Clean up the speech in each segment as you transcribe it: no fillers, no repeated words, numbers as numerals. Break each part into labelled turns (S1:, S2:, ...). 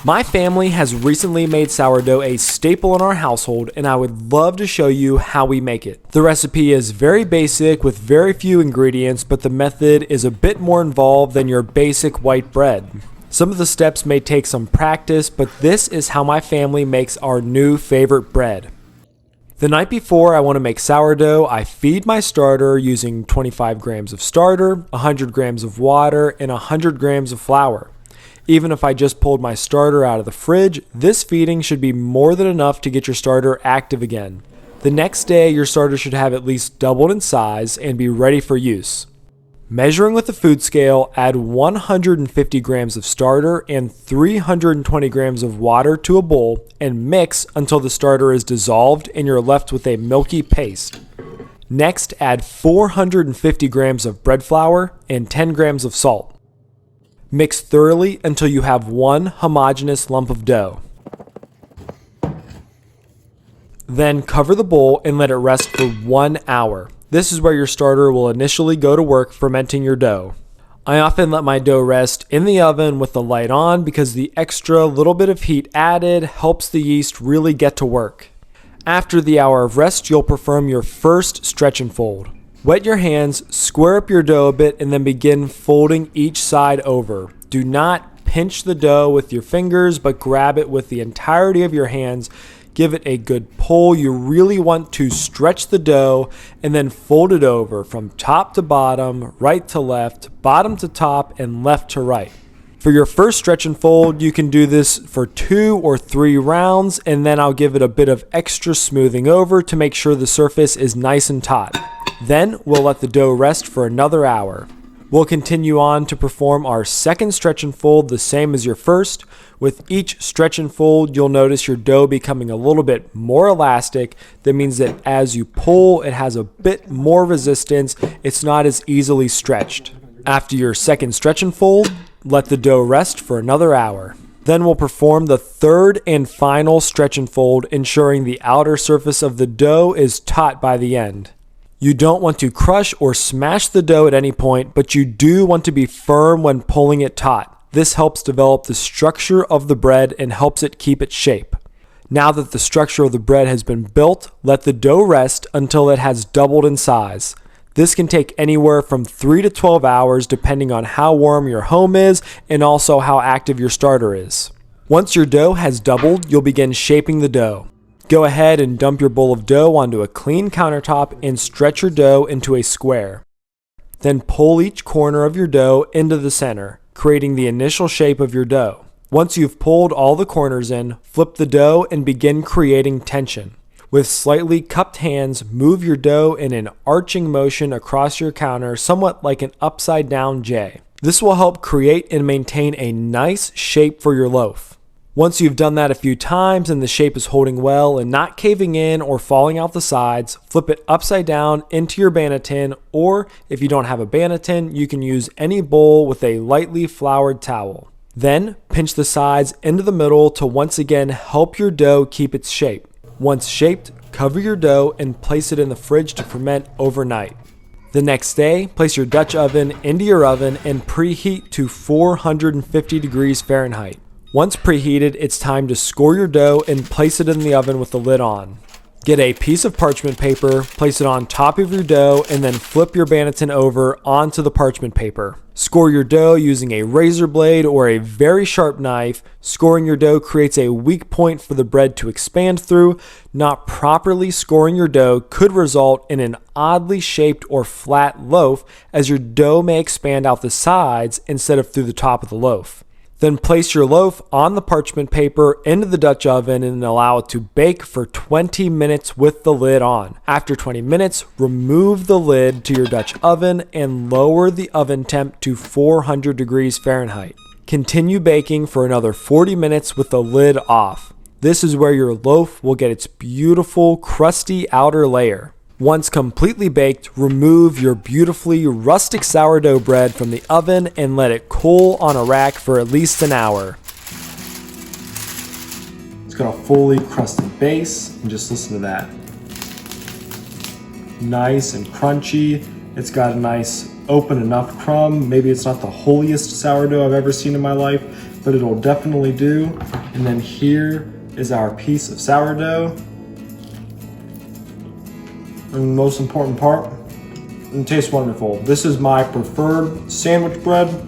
S1: My family has recently made sourdough a staple in our household, and I would love to show you how we make it. The recipe is very basic with very few ingredients, but the method is a bit more involved than your basic white bread. Some of the steps may take some practice, but this is how my family makes our new favorite bread. The night before I want to make sourdough, I feed my starter using 25 grams of starter, 100 grams of water, and 100 grams of flour. Even if I just pulled my starter out of the fridge, this feeding should be more than enough to get your starter active again. The next day, your starter should have at least doubled in size and be ready for use. Measuring with the food scale, add 150 grams of starter and 320 grams of water to a bowl and mix until the starter is dissolved and you're left with a milky paste. Next, add 450 grams of bread flour and 10 grams of salt. Mix thoroughly until you have one homogeneous lump of dough. Then cover the bowl and let it rest for 1 hour. This is where your starter will initially go to work fermenting your dough. I often let my dough rest in the oven with the light on because the extra little bit of heat added helps the yeast really get to work. After the hour of rest, you'll perform your first stretch and fold. Wet your hands, square up your dough a bit, and then begin folding each side over. Do not pinch the dough with your fingers, but grab it with the entirety of your hands. Give it a good pull. You really want to stretch the dough and then fold it over from top to bottom, right to left, bottom to top, and left to right. For your first stretch and fold, you can do this for 2 or 3 rounds, and then I'll give it a bit of extra smoothing over to make sure the surface is nice and taut. Then we'll let the dough rest for another hour. We'll continue on to perform our second stretch and fold the same as your first. With each stretch and fold, you'll notice your dough becoming a little bit more elastic. That means that as you pull, it has a bit more resistance. It's not as easily stretched. After your second stretch and fold, let the dough rest for another hour. Then we'll perform the third and final stretch and fold, ensuring the outer surface of the dough is taut by the end. You don't want to crush or smash the dough at any point, but you do want to be firm when pulling it taut. This helps develop the structure of the bread and helps it keep its shape. Now that the structure of the bread has been built, let the dough rest until it has doubled in size. This can take anywhere from 3 to 12 hours depending on how warm your home is and also how active your starter is. Once your dough has doubled, you'll begin shaping the dough. Go ahead and dump your bowl of dough onto a clean countertop and stretch your dough into a square. Then pull each corner of your dough into the center, creating the initial shape of your dough. Once you've pulled all the corners in, flip the dough and begin creating tension. With slightly cupped hands, move your dough in an arching motion across your counter, somewhat like an upside down J. This will help create and maintain a nice shape for your loaf. Once you've done that a few times and the shape is holding well and not caving in or falling out the sides, flip it upside down into your banneton, or if you don't have a banneton, you can use any bowl with a lightly floured towel. Then pinch the sides into the middle to once again help your dough keep its shape. Once shaped, cover your dough and place it in the fridge to ferment overnight. The next day, place your Dutch oven into your oven and preheat to 450 degrees Fahrenheit. Once preheated, it's time to score your dough and place it in the oven with the lid on. Get a piece of parchment paper, place it on top of your dough, and then flip your banneton over onto the parchment paper. Score your dough using a razor blade or a very sharp knife. Scoring your dough creates a weak point for the bread to expand through. Not properly scoring your dough could result in an oddly shaped or flat loaf, as your dough may expand out the sides instead of through the top of the loaf. Then place your loaf on the parchment paper into the Dutch oven and allow it to bake for 20 minutes with the lid on. After 20 minutes, remove the lid to your Dutch oven and lower the oven temp to 400 degrees Fahrenheit. Continue baking for another 40 minutes with the lid off. This is where your loaf will get its beautiful, crusty outer layer. Once completely baked, remove your beautifully rustic sourdough bread from the oven and let it cool on a rack for at least an hour. It's got a fully crusted base, and just listen to that. Nice and crunchy. It's got a nice open enough crumb. Maybe it's not the holiest sourdough I've ever seen in my life, but it'll definitely do. And then here is our piece of sourdough. And the most important part, it tastes wonderful. This is my preferred sandwich bread.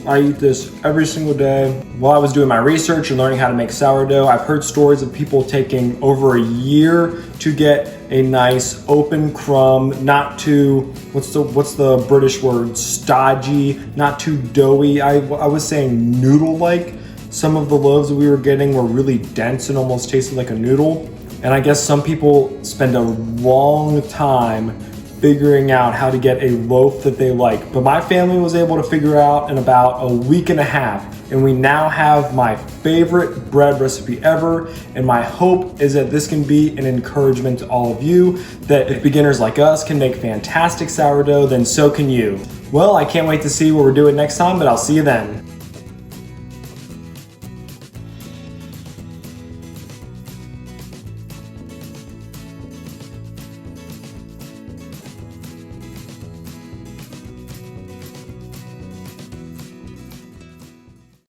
S1: I eat this every single day. While I was doing my research and learning how to make sourdough, I've heard stories of people taking over a year to get a nice open crumb, not too, what's the British word, stodgy, not too doughy. I was saying noodle-like. Some of the loaves that we were getting were really dense and almost tasted like a noodle. And I guess some people spend a long time figuring out how to get a loaf that they like. But my family was able to figure out in about a week and a half. And we now have my favorite bread recipe ever. And my hope is that this can be an encouragement to all of you, that if beginners like us can make fantastic sourdough, then so can you. Well, I can't wait to see what we're doing next time, but I'll see you then.